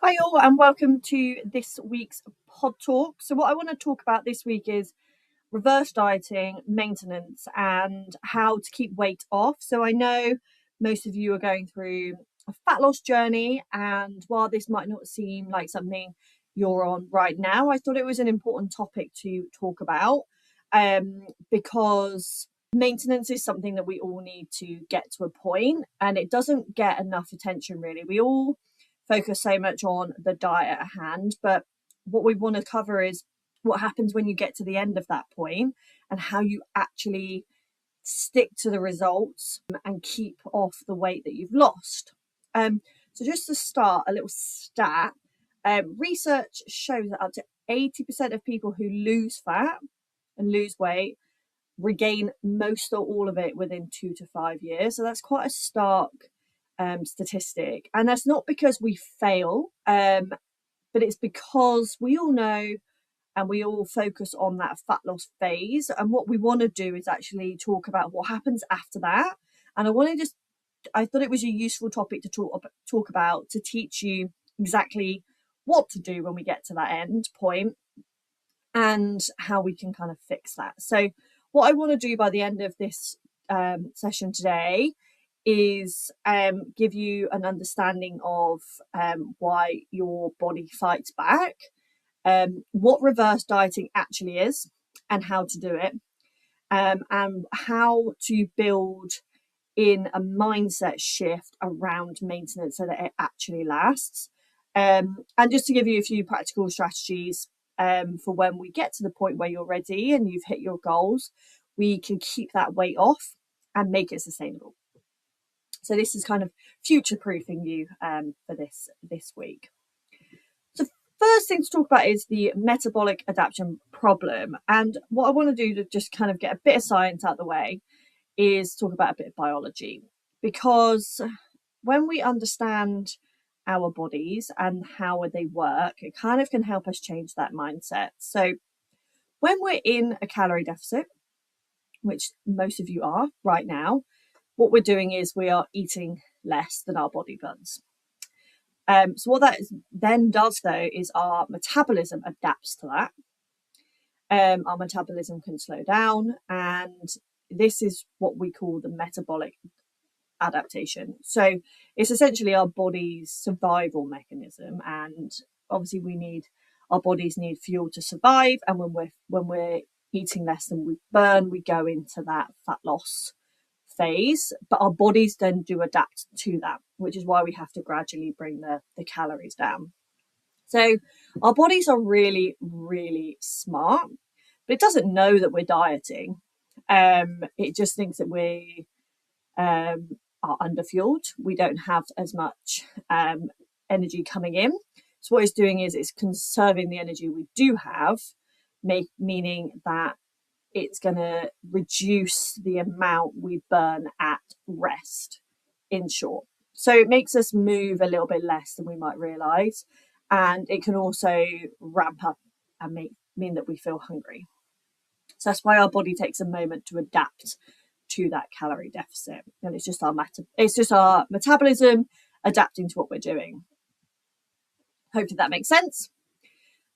Hi all and welcome to this week's pod talk. So what I want to talk about this week is reverse dieting, maintenance and how to keep weight off. So I know most of you are going through a fat loss journey, and while this might not seem like something you're on right now, I thought it was an important topic to talk about because maintenance is something that we all need to get to a point, and it doesn't get enough attention really. We all focus so much on the diet at hand, but what we want to cover is what happens when you get to the end of that point and how you actually stick to the results and keep off the weight that you've lost. So just to start, a little stat, research shows that up to 80% of people who lose fat and lose weight regain most or all of it within 2 to 5 years. So that's quite a stark statistic. And that's not because we fail, but it's because we all know and we all focus on that fat loss phase. And what we want to do is actually talk about what happens after that. And I thought it was a useful topic to talk about, to teach you exactly what to do when we get to that end point and how we can kind of fix that. So what I want to do by the end of this session today is give you an understanding of why your body fights back, what reverse dieting actually is and how to do it, and how to build in a mindset shift around maintenance so that it actually lasts. And just to give you a few practical strategies for when we get to the point where you're ready and you've hit your goals, we can keep that weight off and make it sustainable. So this is kind of future-proofing you for this week. So first thing to talk about is the metabolic adaptation problem. And what I want to do to just kind of get a bit of science out of the way is talk about a bit of biology. Because when we understand our bodies and how they work, it kind of can help us change that mindset. So when we're in a calorie deficit, which most of you are right now, what we're doing is we are eating less than our body burns. So what that then does, though, is our metabolism adapts to that. Our metabolism can slow down, and this is what we call the metabolic adaptation. So it's essentially our body's survival mechanism, and obviously our bodies need fuel to survive, and when we're eating less than we burn, we go into that fat loss phase, but our bodies then do adapt to that, which is why we have to gradually bring the calories down. So our bodies are really, really smart, but it doesn't know that we're dieting. It just thinks that we are underfueled. We don't have as much energy coming in. So what it's doing is it's conserving the energy we do have, meaning that it's going to reduce the amount we burn at rest, in short. So it makes us move a little bit less than we might realise, and it can also ramp up and mean that we feel hungry. So that's why our body takes a moment to adapt to that calorie deficit, and it's just our metabolism adapting to what we're doing. Hopefully that makes sense.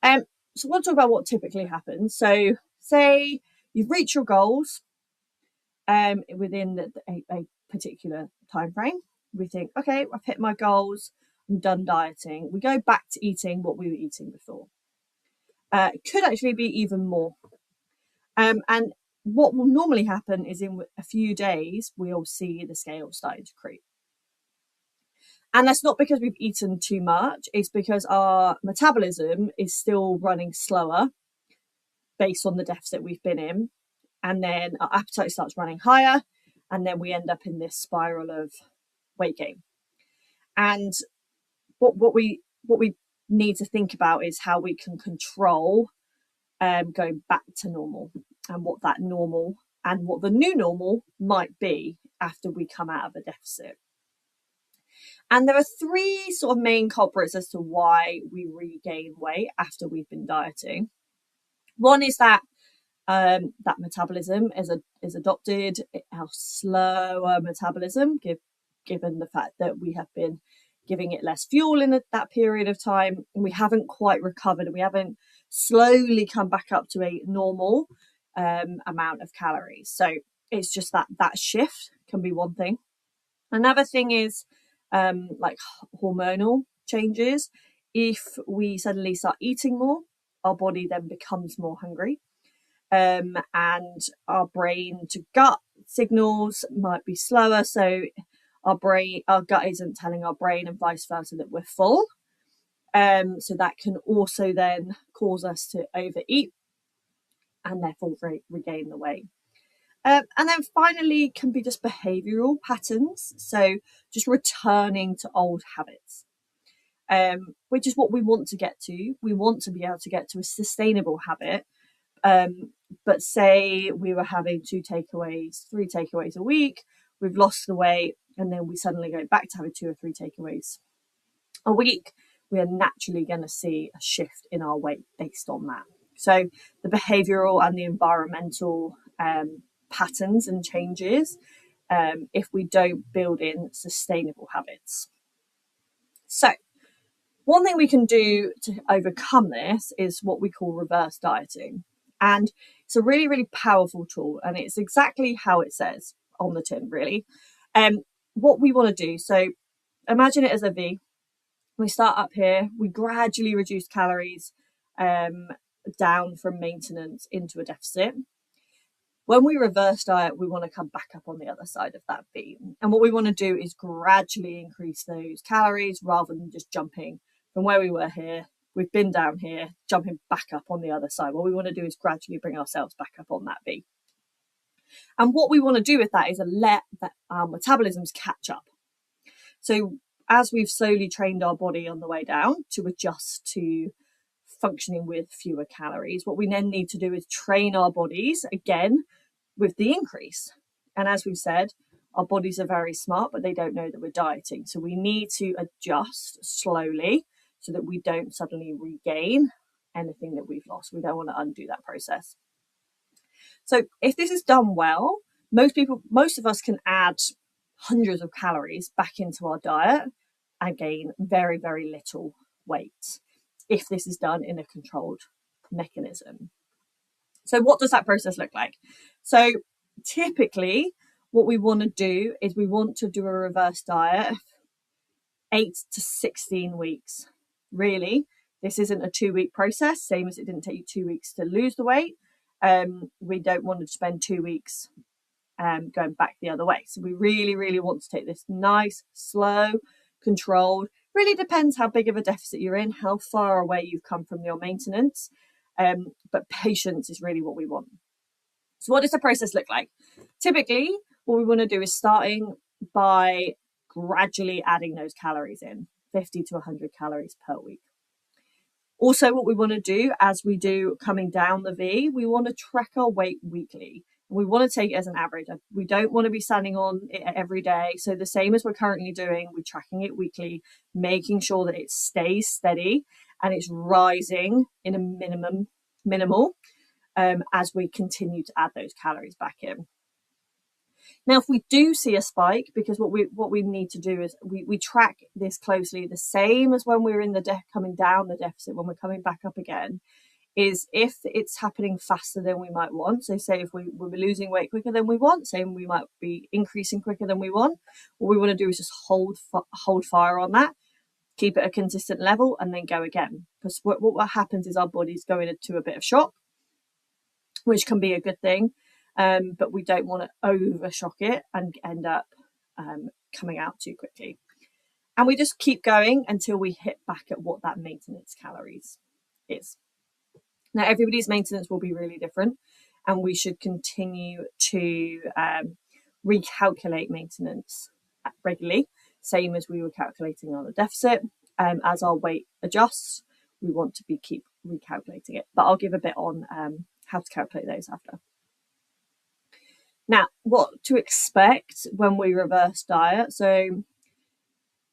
So we'll talk about what typically happens. So say you've reached your goals within a particular time frame. We think, okay, I've hit my goals, I'm done dieting. We go back to eating what we were eating before. It could actually be even more. And what will normally happen is in a few days, we'll see the scale starting to creep. And that's not because we've eaten too much, it's because our metabolism is still running slower based on the deficit we've been in. And then our appetite starts running higher, and then we end up in this spiral of weight gain. And what we need to think about is how we can control going back to normal, and what that normal and what the new normal might be after we come out of a deficit. And there are three sort of main culprits as to why we regain weight after we've been dieting. One is that metabolism is adopted, our slower metabolism, given the fact that we have been giving it less fuel in that period of time. And we haven't quite recovered, and we haven't slowly come back up to a normal amount of calories. So it's just that shift can be one thing. Another thing is like hormonal changes. If we suddenly start eating more, our body then becomes more hungry. And our brain to gut signals might be slower. So our gut isn't telling our brain, and vice versa, that we're full. So that can also then cause us to overeat and therefore regain the weight. And then finally can be just behavioral patterns. So just returning to old habits, which is what we want to get to. We want to be able to get to a sustainable habit. But say we were having 2 takeaways, 3 takeaways a week, we've lost the weight, and then we suddenly go back to having 2 or 3 takeaways a week, we are naturally going to see a shift in our weight based on that. So the behavioral and the environmental patterns and changes, if we don't build in sustainable habits. So one thing we can do to overcome this is what we call reverse dieting. And it's a really, really powerful tool, and it's exactly how it says on the tin, really. What we want to do, so imagine it as a V. We start up here, we gradually reduce calories down from maintenance into a deficit. When we reverse diet, we want to come back up on the other side of that V. And what we want to do is gradually increase those calories rather than just jumping from where we were here. We've been down here, jumping back up on the other side. What we want to do is gradually bring ourselves back up on that V. And what we want to do with that is let our metabolisms catch up. So as we've slowly trained our body on the way down to adjust to functioning with fewer calories, what we then need to do is train our bodies again with the increase. And as we've said, our bodies are very smart, but they don't know that we're dieting. So we need to adjust slowly so that we don't suddenly regain anything that we've lost. We don't want to undo that process. So if this is done well, most of us can add hundreds of calories back into our diet and gain very, very little weight if this is done in a controlled mechanism. So what does that process look like? So typically what we want to do is we want to do a reverse diet 8 to 16 weeks. Really, this isn't a 2-week process, same as it didn't take you 2 weeks to lose the weight. We don't want to spend 2 weeks going back the other way. So we really, really want to take this nice, slow, controlled. Really depends how big of a deficit you're in, how far away you've come from your maintenance. But patience is really what we want. So what does the process look like? Typically, what we want to do is starting by gradually adding those calories in, 50 to 100 calories per week. Also, what we want to do as we do coming down the V, we want to track our weight weekly. We want to take it as an average. We don't want to be standing on it every day. So the same as we're currently doing, we're tracking it weekly, making sure that it stays steady and it's rising in a minimal as we continue to add those calories back in. Now, if we do see a spike, because what we need to do is we track this closely, the same as when we're in coming down the deficit, when we're coming back up again, is if it's happening faster than we might want. So say if we're losing weight quicker than we want, say we might be increasing quicker than we want, what we want to do is just hold fire on that, keep it a consistent level, and then go again. Because what happens is our body's going into a bit of shock, which can be a good thing. But we don't want to overshock it and end up coming out too quickly. And we just keep going until we hit back at what that maintenance calories is. Now, everybody's maintenance will be really different, and we should continue to recalculate maintenance regularly, same as we were calculating on a deficit. As our weight adjusts, we want to keep recalculating it. But I'll give a bit on how to calculate those after. Now, what to expect when we reverse diet. So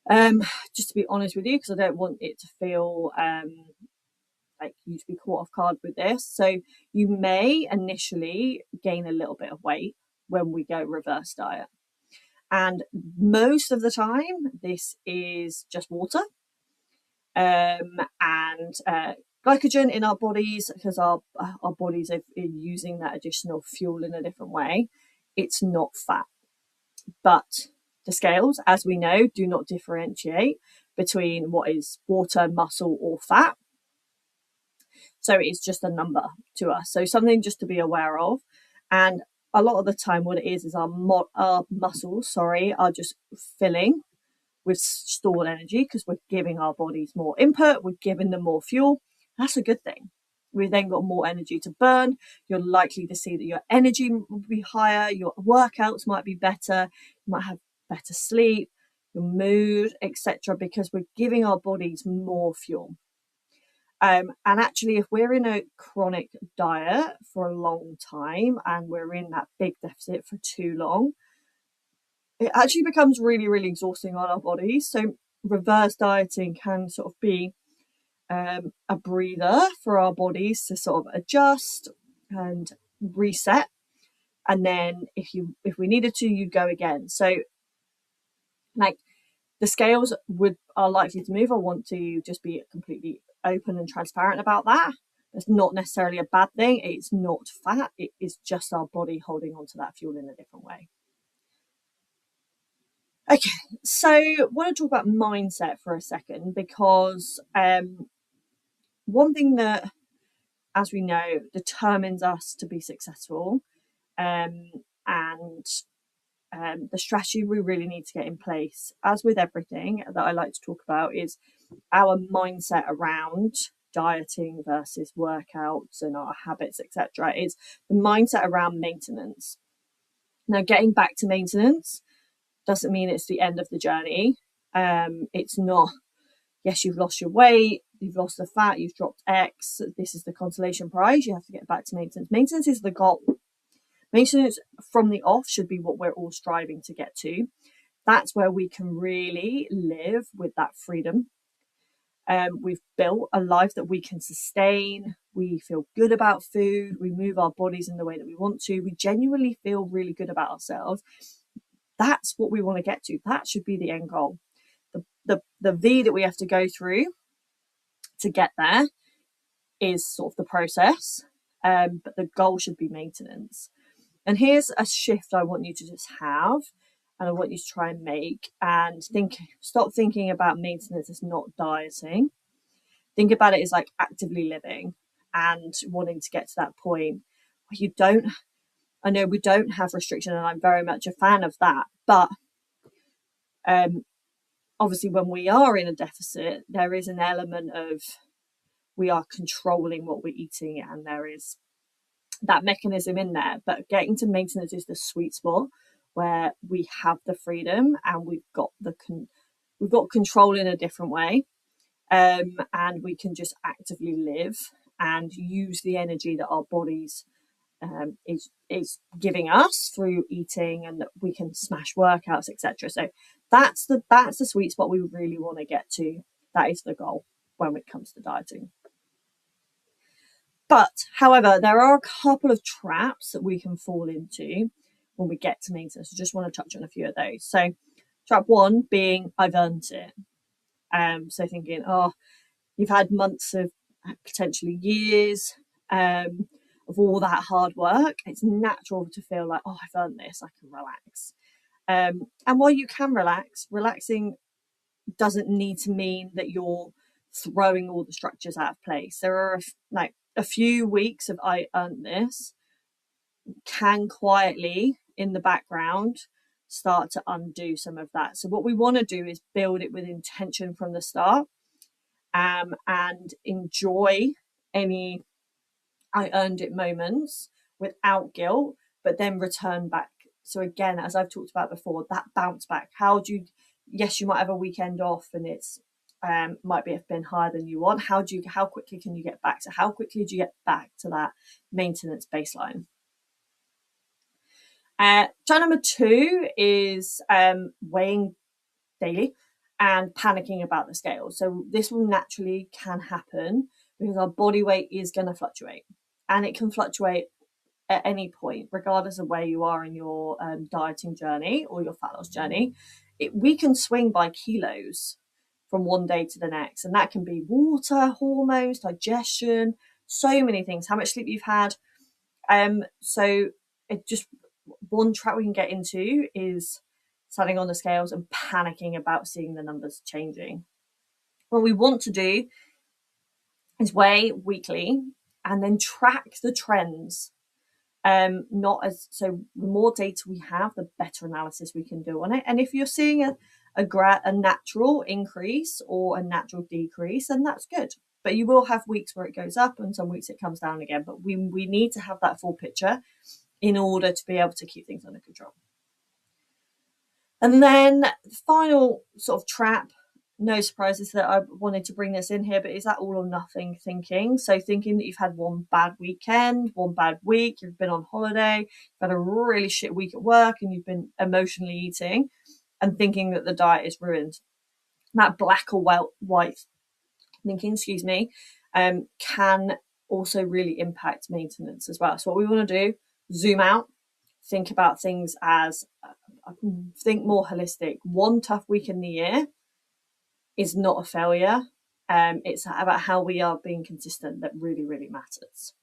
just to be honest with you, because I don't want it to feel like you to be caught off guard with this. So you may initially gain a little bit of weight when we go reverse diet. And most of the time, this is just water and glycogen in our bodies, because our bodies are using that additional fuel in a different way. It's not fat. But the scales, as we know, do not differentiate between what is water, muscle, or fat. So it's just a number to us. So something just to be aware of. And a lot of the time, what it is our muscles, are just filling with stored energy, because we're giving our bodies more input, we're giving them more fuel. That's a good thing. We've then got more energy to burn. You're likely to see that your energy will be higher, your workouts might be better, you might have better sleep, your mood, etc., because we're giving our bodies more fuel. And actually, if we're in a chronic diet for a long time and we're in that big deficit for too long, it actually becomes really, really exhausting on our bodies. So reverse dieting can sort of be a breather for our bodies to sort of adjust and reset. And then if we needed to, you'd go again. So like the scales are likely to move. I want to just be completely open and transparent about that. It's not necessarily a bad thing. It's not fat. It is just our body holding on to that fuel in a different way. Okay, so I want to talk about mindset for a second, because one thing that, as we know, determines us to be successful, and the strategy we really need to get in place, as with everything that I like to talk about, is our mindset around dieting versus workouts and our habits, etc. Is the mindset around maintenance. Now, getting back to maintenance doesn't mean it's the end of the journey. It's not, yes, you've lost your weight, you've lost the fat, you've dropped X, this is the consolation prize, you have to get back to maintenance. Maintenance is the goal. Maintenance from the off should be what we're all striving to get to. That's where we can really live with that freedom. We've built a life that we can sustain. We feel good about food. We move our bodies in the way that we want to. We genuinely feel really good about ourselves. That's what we want to get to. That should be the end goal. The V that we have to go through to get there is sort of the process, but the goal should be maintenance. And here's a shift I want you to just have, and I want you to try and make, and stop thinking about maintenance as not dieting. Think about it as like actively living and wanting to get to that point where I know we don't have restriction, and I'm very much a fan of that, but obviously when we are in a deficit, there is an element of we are controlling what we're eating, and there is that mechanism in there. But getting to maintenance is the sweet spot where we have the freedom and we've got control in a different way, and we can just actively live and use the energy that our bodies is giving us through eating, and that we can smash workouts, etc. So that's the sweet spot we really want to get to. That is the goal when it comes to dieting. But however, there are a couple of traps that we can fall into when we get to maintenance. I just want to touch on a few of those. So trap one being, I've earned it. So thinking, oh, you've had months of potentially years of all that hard work. It's natural to feel like, oh, I've earned this, I can relax. And while you can relax, relaxing doesn't need to mean that you're throwing all the structures out of place. There are a few weeks of I earned this can quietly in the background start to undo some of that. So what we want to do is build it with intention from the start, and enjoy any I earned it moments without guilt, but then return back. So again, as I've talked about before, that bounce back. Yes, you might have a weekend off and it's might have been higher than you want. How quickly can you get back? So how quickly do you get back to that maintenance baseline? Try number two is weighing daily and panicking about the scale. So this will naturally can happen because our body weight is going to fluctuate, and it can fluctuate at any point, regardless of where you are in your dieting journey or your fat loss journey, we can swing by kilos from one day to the next. And that can be water, hormones, digestion, so many things, how much sleep you've had. So it just, one trap we can get into is standing on the scales and panicking about seeing the numbers changing. What we want to do is weigh weekly and then track the trends. Not as so the more data we have, the better analysis we can do on it. And if you're seeing a natural increase or a natural decrease, then that's good. But you will have weeks where it goes up and some weeks it comes down again. But we need to have that full picture in order to be able to keep things under control. And then the final sort of trap, no surprises that I wanted to bring this in here, but is that all or nothing thinking? So thinking that you've had one bad weekend, one bad week, you've been on holiday, you've had a really shit week at work and you've been emotionally eating and thinking that the diet is ruined. That black or white thinking, can also really impact maintenance as well. So what we want to do, zoom out, think about things as, think more holistic. One tough week in the year is not a failure. It's about how we are being consistent that really, really matters.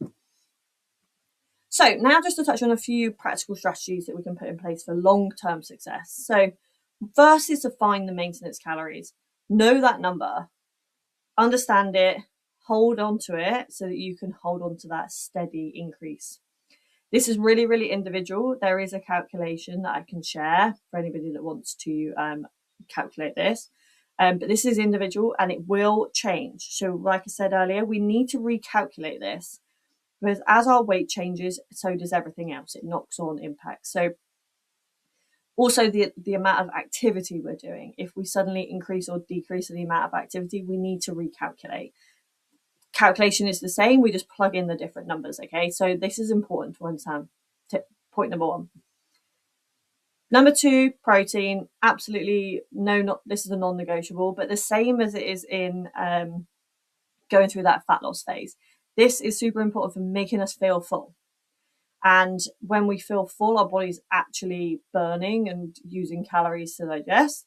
So now just to touch on a few practical strategies that we can put in place for long-term success. So first is to find the maintenance calories. Know that number, understand it, hold on to it so that you can hold on to that steady increase. This is really, really individual. There is a calculation that I can share for anybody that wants to calculate this. But this is individual and it will change. So like I said earlier, we need to recalculate this because as our weight changes, so does everything else. It knocks on impact. So also the amount of activity we're doing. If we suddenly increase or decrease the amount of activity, we need to recalculate. Calculation is the same. We just plug in the different numbers. Okay. So this is important to understand. Point number one. Number two, protein. Absolutely this is a non-negotiable, but the same as it is in going through that fat loss phase. This is super important for making us feel full. And when we feel full, our body's actually burning and using calories to digest.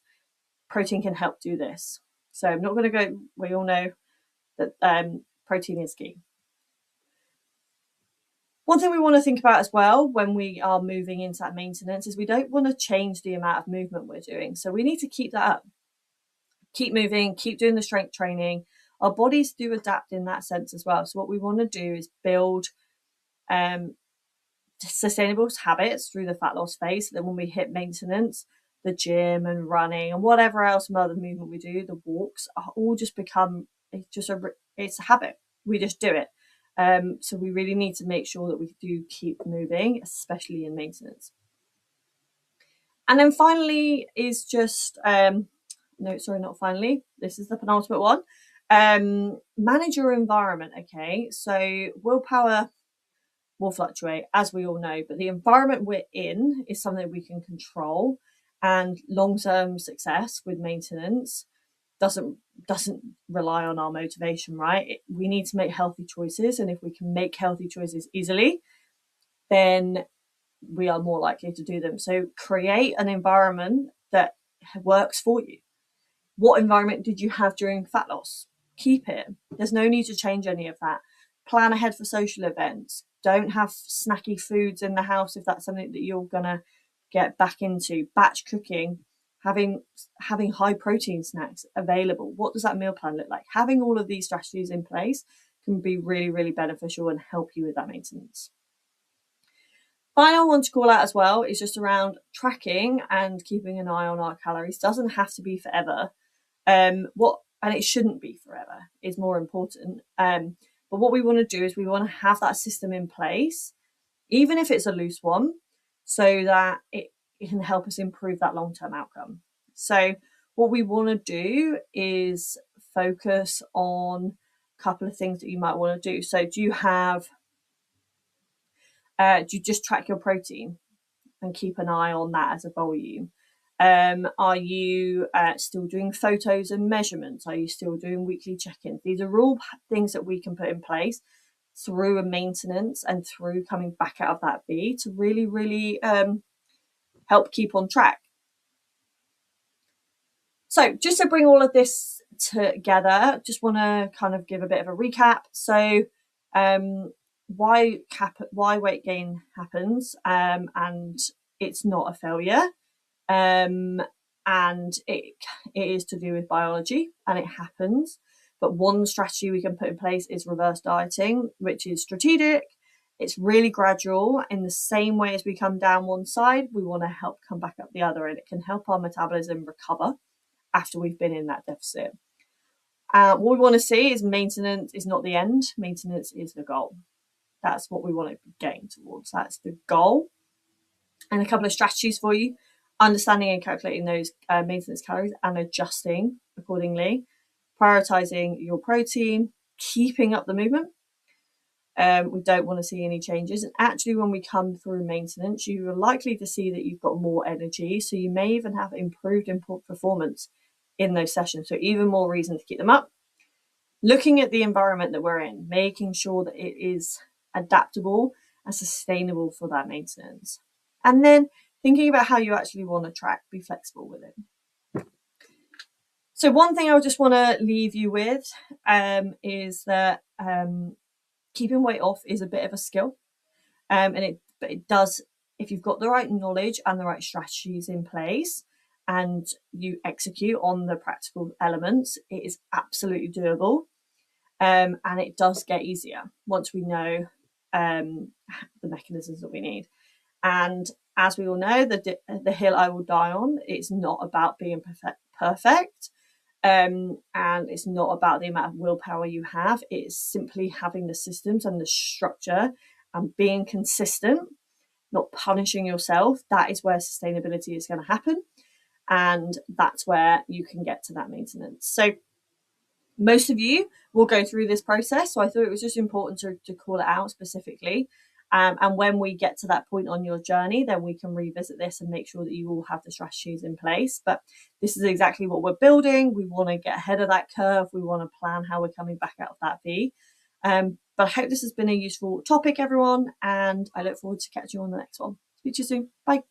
Protein can help do this. So I'm not going to go, we all know that protein is key. One thing we want to think about as well when we are moving into that maintenance is we don't want to change the amount of movement we're doing. So we need to keep that up. Keep moving, keep doing the strength training. Our bodies do adapt in that sense as well. So what we want to do is build sustainable habits through the fat loss phase. So that when we hit maintenance, the gym and running and whatever else other movement we do, the walks, all just become, it's a habit. We just do it. So we really need to make sure that we do keep moving, especially in maintenance. And then finally is just, not finally, this is the penultimate one. Manage your environment, okay? So willpower will fluctuate, as we all know, but the environment we're in is something we can control, and long-term success with maintenance doesn't rely on our motivation, right? We need to make healthy choices, and if we can make healthy choices easily, then we are more likely to do them. So create an environment that works for you. What environment did you have during fat loss? Keep it. There's no need to change any of that. Plan ahead for social events. Don't have snacky foods in the house if that's something that you're gonna get back into. Batch cooking, having high protein snacks available. What does that meal plan look like? Having all of these strategies in place can be really, really beneficial and help you with that maintenance. Final one to call out as well is just around tracking and keeping an eye on our calories. Doesn't have to be forever. And it shouldn't be forever is more important. But what we want to do is we want to have that system in place, even if it's a loose one, so that it can help us improve that long-term outcome. So what we want to do is focus on a couple of things that you might want to do. So do you just track your protein and keep an eye on that as a volume? Are you still doing photos and measurements? Are you still doing weekly check-ins? These are all things that we can put in place through a maintenance and through coming back out of that V to really, really help keep on track. So just to bring all of this together, just want to kind of give a bit of a recap. So why weight gain happens, and it's not a failure, and it is to do with biology, and it happens. But one strategy we can put in place is reverse dieting, which is strategic. It's really gradual. In the same way as we come down one side, we want to help come back up the other, and it can help our metabolism recover after we've been in that deficit. What we want to see is maintenance is not the end. Maintenance is the goal. That's what we want to be getting towards. That's the goal. And a couple of strategies for you: understanding and calculating those maintenance calories and adjusting accordingly, prioritizing your protein, keeping up the movement. We don't want to see any changes. And actually, when we come through maintenance, you are likely to see that you've got more energy. So you may even have improved performance in those sessions. So even more reason to keep them up. Looking at the environment that we're in, making sure that it is adaptable and sustainable for that maintenance. And then thinking about how you actually want to track, be flexible with it. So one thing I just want to leave you with is that keeping weight off is a bit of a skill, but it does, if you've got the right knowledge and the right strategies in place and you execute on the practical elements, it is absolutely doable, and it does get easier once we know the mechanisms that we need. And as we all know, the hill I will die on, it's not about being perfect. And it's not about the amount of willpower you have. It's simply having the systems and the structure and being consistent, not punishing yourself. That is where sustainability is going to happen. And that's where you can get to that maintenance. So most of you will go through this process. So I thought it was just important to call it out specifically. And when we get to that point on your journey, then we can revisit this and make sure that you all have the strategies in place. But this is exactly what we're building. We want to get ahead of that curve. We want to plan how we're coming back out of that V. But I hope this has been a useful topic, everyone. And I look forward to catching you on the next one. Speak to you soon. Bye.